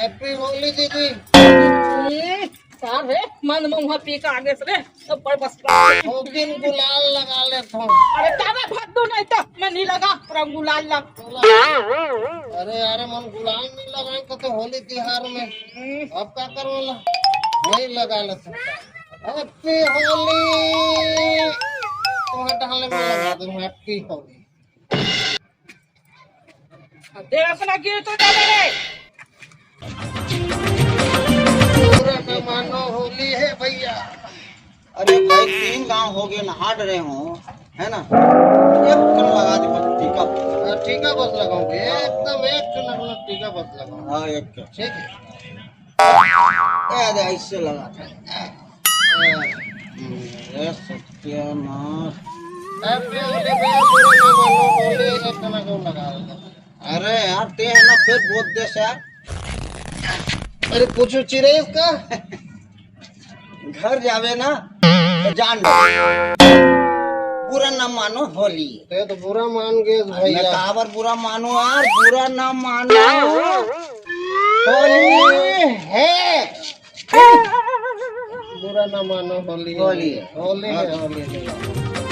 Happy Holi दीदी। सार रे मन मुंह पी के आगे से रे सब पर बस दो दिन गुलाल लगा लेता हूँ। अरे तावे भाग दो नहीं तो मैं नहीं लगा पूरा गुलाल लग। अरे यार मन गुलाल नहीं लगाएंगे तो होली त्योहार में अब क्या करूँगा, वही लगा लेता हूँ। हैप्पी होली तुम्हें डालने में लगा दूँ। हैप्पी होली दे अपना गिर तो दे रे। पूरा न मानो होली है भैया। अरे भाई 3 गांव हो गए नहा रहे हो, है ना? एक कण लगा दे बस टीका। टीका बस लगाऊंगे एकदम एक नंबर टीका बस लगाऊंगा। हाँ एक कण। ठीक है अरे ऐसे लगा था। ये सत्यानाश। हैप्पी होली भैया। पूरा न मानो होली इतना क्यों लगा रहे हो? अरे यार ते है ना फिर बोल दे यार। अरे पूछो चिरे इसका। घर जावे ना तो जान बुरा ना मानो होली। ते तो बुरा मान गए मैं भैया। काबर बुरा मानो यार, बुरा ना मानो। होली है, बुरा ना मानो होली होली है। होली है, होली है।